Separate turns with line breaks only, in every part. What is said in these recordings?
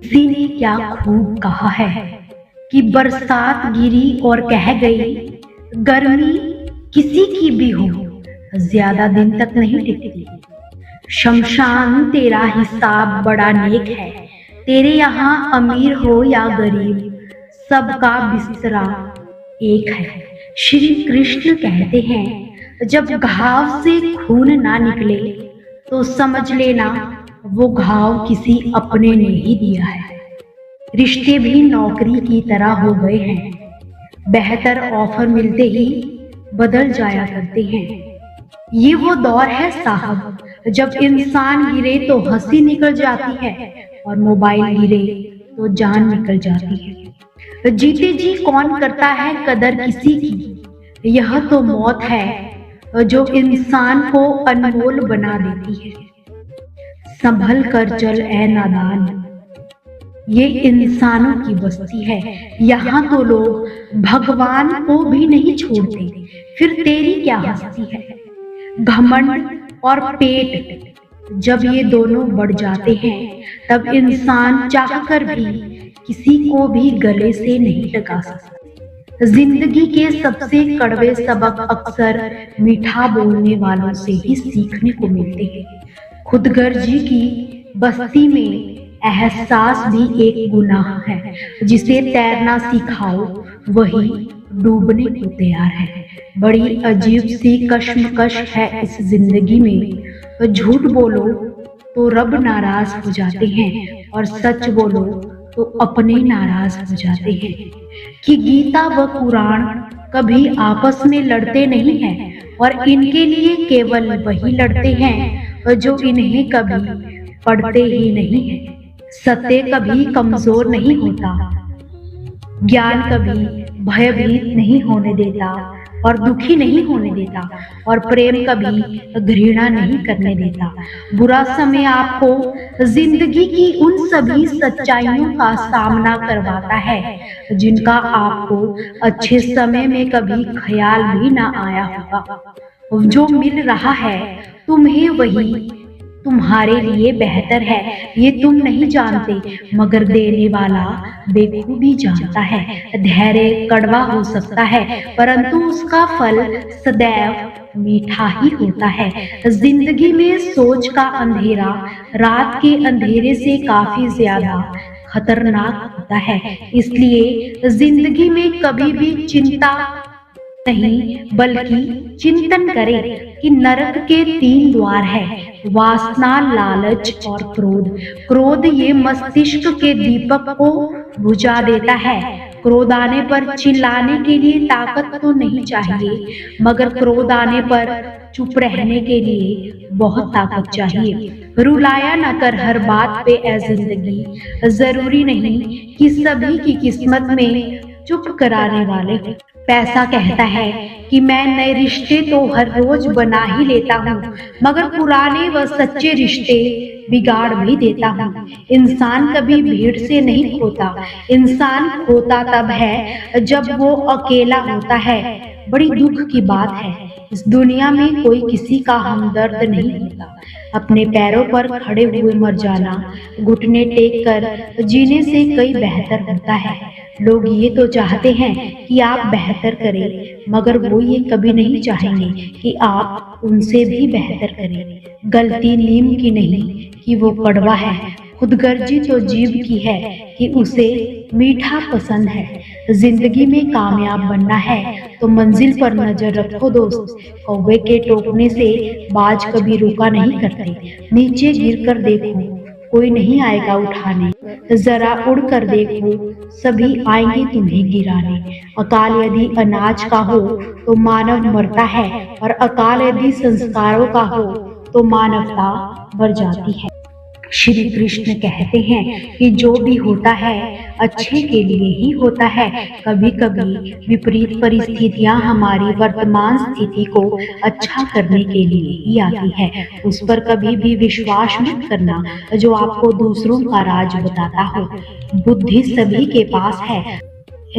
किसी ने क्या खूब कहा है कि बरसात गिरी और कह गई, गर्मी किसी की भी हो ज्यादा दिन तक नहीं टिकती। शमशान तेरा हिसाब बड़ा नेक है, तेरे यहाँ अमीर हो या गरीब सबका बिस्तरा एक है। श्री कृष्ण कहते हैं, जब घाव से खून ना निकले तो समझ लेना वो घाव किसी अपने ने ही दिया है। रिश्ते भी नौकरी की तरह हो गए हैं, बेहतर ऑफर मिलते ही बदल जाया करते हैं। ये वो दौर है साहब, जब इंसान गिरे तो हंसी निकल जाती है और मोबाइल गिरे तो जान निकल जाती है। जीते जी कौन करता है कदर किसी की, यह तो मौत है जो इंसान को अनमोल बना देती है। संभल कर चल ए नादान, ये इंसानों की बस्ती है, यहाँ तो लोग भगवान को भी नहीं छोड़ते, फिर तेरी क्या हस्ती है। घमंड और पेट जब ये दोनों बढ़ जाते हैं तब इंसान चाहकर भी किसी को भी गले से नहीं लगा सकता। जिंदगी के सबसे कड़वे सबक अक्सर मीठा बोलने वालों से ही सीखने को मिलते हैं। खुदगर्जी की बस्ती में एहसास भी एक गुनाह है, जिसे तैरना सिखाओ वही डूबने को तैयार है। बड़ी अजीब सी कश्मकश है इस जिंदगी में, झूठ बोलो तो रब नाराज हो जाते हैं और सच बोलो तो अपने नाराज हो जाते हैं। कि गीता व कुरान कभी आपस में लड़ते नहीं हैं और इनके लिए केवल वही लड़ते हैं जो इन्हें कभी पढ़ते ही नहीं है। सत्य कभी कमजोर नहीं होता, ज्ञान कभी भयभीत नहीं होने देता और दुखी नहीं होने देता, और प्रेम कभी घृणा नहीं करने देता। बुरा समय आपको जिंदगी की उन सभी सच्चाइयों का सामना करवाता है जिनका आपको अच्छे समय में कभी ख्याल भी ना आया होगा। जो मिल रहा है तुम्हें वही तुम्हारे लिए बेहतर है, ये तुम नहीं जानते, मगर देने वाला बेखूबी जानता है। धैर्य कड़वा हो सकता है परंतु उसका फल सदैव मीठा ही होता है। जिंदगी में सोच का अंधेरा रात के अंधेरे से काफी ज्यादा खतरनाक होता है, इसलिए जिंदगी में कभी भी चिंता नहीं बल्कि चिंतन करें कि नरक के 3 द्वार है, वासना, लालच और क्रोध। क्रोध ये मस्तिष्क के दीपक को बुझा देता है। क्रोध आने पर चिल्लाने के लिए ताकत तो नहीं चाहिए, मगर क्रोध आने पर चुप रहने के लिए बहुत ताकत चाहिए। रुलाया न कर हर बात पे ए जिंदगी, जरूरी नहीं कि सभी की किस्मत में चुप कराने वाले हो। पैसा कहता है कि मैं नए रिश्ते तो हर रोज बना ही लेता हूँ, मगर पुराने व सच्चे रिश्ते बिगाड़ भी देता हूँ। इंसान कभी भीड़ से नहीं खोता, इंसान खोता तब है जब वो अकेला होता है। बड़ी दुख की बात है, इस दुनिया में कोई किसी का हमदर्द नहीं होता। अपने पैरों पर खड़े हुए मर जाना घुटने टेक कर जीने से कई बेहतर होता है। लोग ये तो चाहते हैं कि आप बेहतर करें, मगर वो ये कभी नहीं चाहेंगे कि आप उनसे भी बेहतर करें। गलती नीम की नहीं कि वो कड़वा है, खुदगर्जी तो जीभ की है कि उसे मीठा पसंद है। जिंदगी में कामयाब बनना है तो मंजिल पर नजर रखो दोस्त। कौवे के टोकने से बाज कभी रुका नहीं करते। नीचे गिर कर देखो, कोई नहीं आएगा उठाने, जरा उड़ कर देखो, सभी आएंगे तुम्हें गिराने। अकाल यदि अनाज का हो तो मानव मरता है, और अकाल यदि संस्कारों का हो तो मानवता मर जाती है। श्री कृष्ण कहते हैं कि जो भी होता है अच्छे के लिए ही होता है। कभी कभी विपरीत परिस्थितियां हमारी वर्तमान स्थिति को अच्छा करने के लिए ही आती है। उस पर कभी भी विश्वास मत करना जो आपको दूसरों का राज बताता हो। बुद्धि सभी के पास है,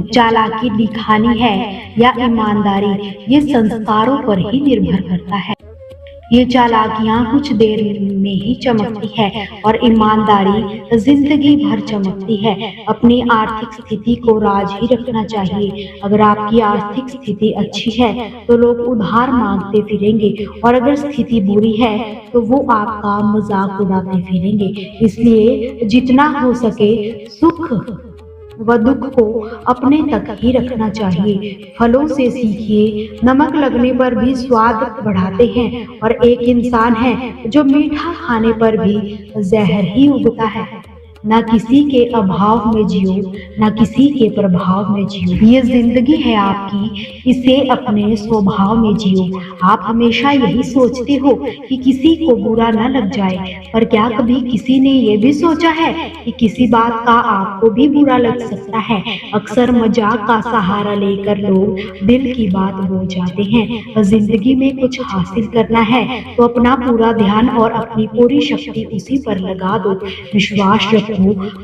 चालाकी दिखानी है या ईमानदारी, ये संस्कारों पर ही निर्भर करता है। ये चालाकियां कुछ देर में ही चमकती है और ईमानदारी जिंदगी भर चमकती है। अपनी आर्थिक स्थिति को राज ही रखना चाहिए। अगर आपकी आर्थिक स्थिति अच्छी है तो लोग उधार मांगते फिरेंगे और अगर स्थिति बुरी है तो वो आपका मजाक उड़ाते फिरेंगे। इसलिए जितना हो सके सुख व दुख को अपने तक ही रखना चाहिए। फलों से सीखिए, नमक लगने पर भी स्वाद बढ़ाते हैं और एक इंसान है जो मीठा खाने पर भी जहर ही उगता है। ना किसी के अभाव में जियो, ना किसी के प्रभाव में जियो। ये जिंदगी है आपकी, इसे अपने स्वभाव में जियो। आप हमेशा यही सोचते हो कि किसी को बुरा न लग जाए, पर क्या कभी किसी ने ये भी सोचा है कि किसी बात का आपको भी बुरा लग सकता है। अक्सर मजाक का सहारा लेकर लोग दिल की बात बोल जाते हैं। जिंदगी में कुछ हासिल करना है तो अपना पूरा ध्यान और अपनी पूरी शक्ति उसी पर लगा दो। विश्वास रखो,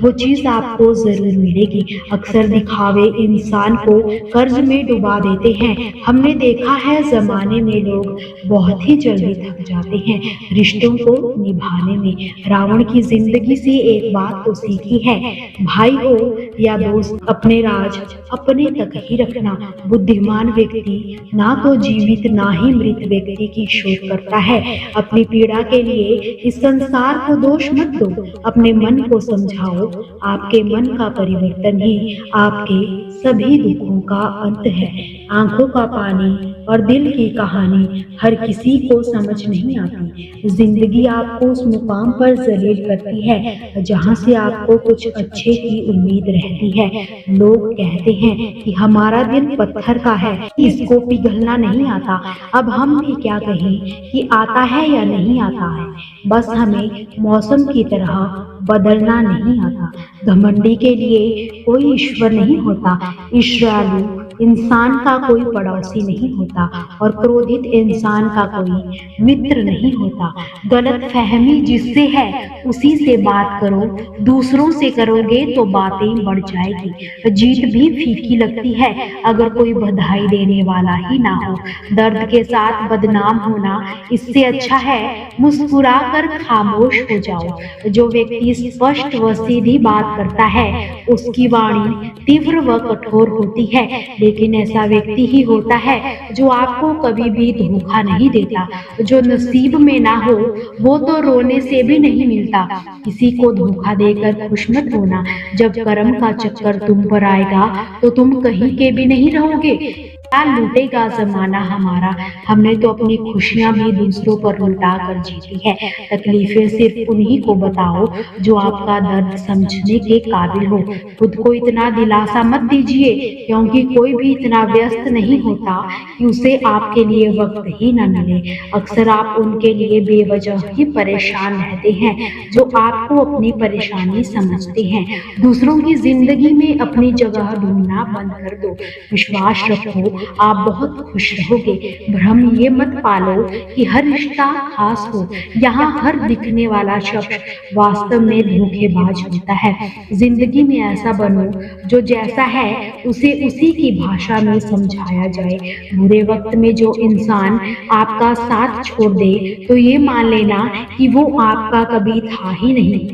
वो चीज आपको जरूर मिलेगी। अक्सर दिखावे इंसान को कर्ज में डुबा देते हैं। हमने देखा है जमाने में लोग बहुत ही जल्दी थक जाते हैं रिश्तों को निभाने में। रावण की जिंदगी से एक बात तो सीखी है, भाई हो या दोस्त, अपने राज अपने तक ही रखना। बुद्धिमान व्यक्ति ना तो जीवित ना ही मृत व्यक्ति की शोध करता है। अपनी पीड़ा के लिए इस संसार को दोष मत दो, अपने मन को समझाओ। आपके मन का परिवर्तन ही आपके सभी दुखों का अंत है। आंखों का पानी और दिल की कहानी हर किसी को समझ नहीं आती। जिंदगी आपको उस मुकाम पर जलील करती है जहां से आपको कुछ अच्छे की उम्मीद रहती है। लोग कहते हैं कि हमारा दिल पत्थर का है, इसको पिघलना नहीं आता। अब हम भी क्या कहें कि आता है या नहीं आता है, बस हमें मौसम की तरह बदलना नहीं आता। घमंडी के लिए कोई ईश्वर नहीं होता, ईर्ष्यालु इंसान का कोई पड़ोसी नहीं होता और क्रोधित इंसान का कोई मित्र नहीं होता। गलत फहमी जिससे है उसी से बात करो, दूसरों से करोगे तो बातें बढ़ जाएगी। जीत भी फीकी लगती है अगर कोई बधाई देने वाला ही ना हो। दर्द के साथ बदनाम होना इससे अच्छा है मुस्कुरा कर खामोश हो जाओ। जो व्यक्ति स्पष्ट व सीधी बात करता है उसकी वाणी तीव्र व कठोर होती है, लेकिन ऐसा व्यक्ति ही होता है जो आपको कभी भी धोखा नहीं देता। जो नसीब में ना हो वो तो रोने से भी नहीं मिलता। किसी को धोखा देकर खुश मत होना, जब कर्म का चक्कर तुम पर आएगा तो तुम कहीं के भी नहीं रहोगे। क्या लूटेगा जमाना हमारा, हमने तो अपनी खुशियां भी दूसरों पर लुटा कर जीती है। तकलीफें सिर्फ उन्हीं को बताओ जो आपका दर्द समझने के काबिल हो। खुद को इतना दिलासा मत दीजिए, क्योंकि कोई भी इतना व्यस्त नहीं होता कि उसे आपके लिए वक्त ही न मिले। अक्सर आप उनके लिए बेवजह ही परेशान रहते हैं जो आपको अपनी परेशानी समझते हैं। दूसरों की जिंदगी में अपनी जगह ढूंढना बंद कर दो। विश्वास रखो, आप बहुत खुश रहोगे। भ्रम ये मत पालो कि हर रिश्ता खास हो। यहाँ हर दिखने वाला शख्स वास्तव में धोखेबाज होता है। जिंदगी में ऐसा बनो जो जैसा है उसे उसी की भाषा में समझाया जाए। बुरे वक्त में जो इंसान आपका साथ छोड़ दे तो ये मान लेना कि वो आपका कभी था ही नहीं।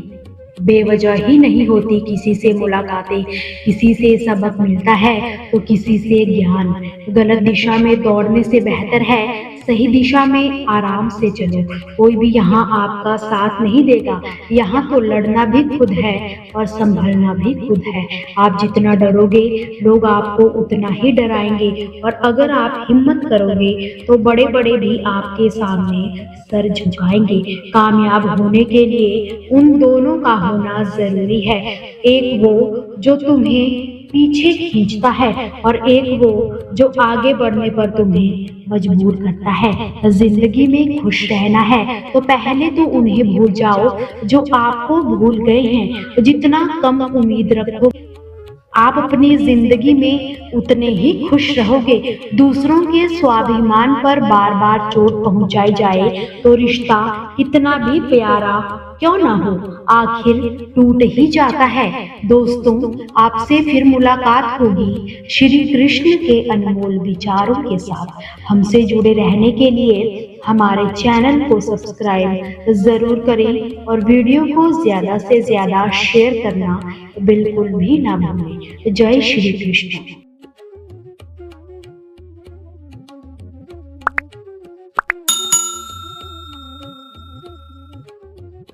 बेवजह ही नहीं होती किसी से मुलाकातें, किसी से सबक मिलता है तो किसी से ज्ञान। गलत दिशा में दौड़ने से बेहतर है सही दिशा में आराम से चलो। कोई भी यहाँ आपका साथ नहीं देगा। यहाँ तो लड़ना भी खुद है और संभलना भी खुद है। आप जितना डरोगे लोग आपको उतना ही डराएंगे, और अगर आप हिम्मत करोगे तो बड़े बड़े भी आपके सामने सर झुकाएंगे। कामयाब होने के लिए उन दोनों का होना जरूरी है, एक वो जो तुम्हें पीछे खींचता है और एक वो जो आगे बढ़ने पर तुम्हें मजबूर करता है। जिंदगी में खुश रहना है तो पहले तो उन्हें भूल जाओ जो आपको भूल गए हैं। जितना कम उम्मीद रखो आप अपनी जिंदगी में उतने ही खुश रहोगे। दूसरों के स्वाभिमान पर बार बार चोट पहुंचाई जाए तो रिश्ता कितना भी प्यारा क्यों ना हो आखिर टूट ही जाता है। दोस्तों, आपसे फिर मुलाकात होगी श्री कृष्ण के अनमोल विचारों के साथ। हमसे जुड़े रहने के लिए हमारे चैनल को सब्सक्राइब जरूर करें और वीडियो को ज्यादा से ज्यादा शेयर करना बिल्कुल भी ना भूलें। जय श्री कृष्ण।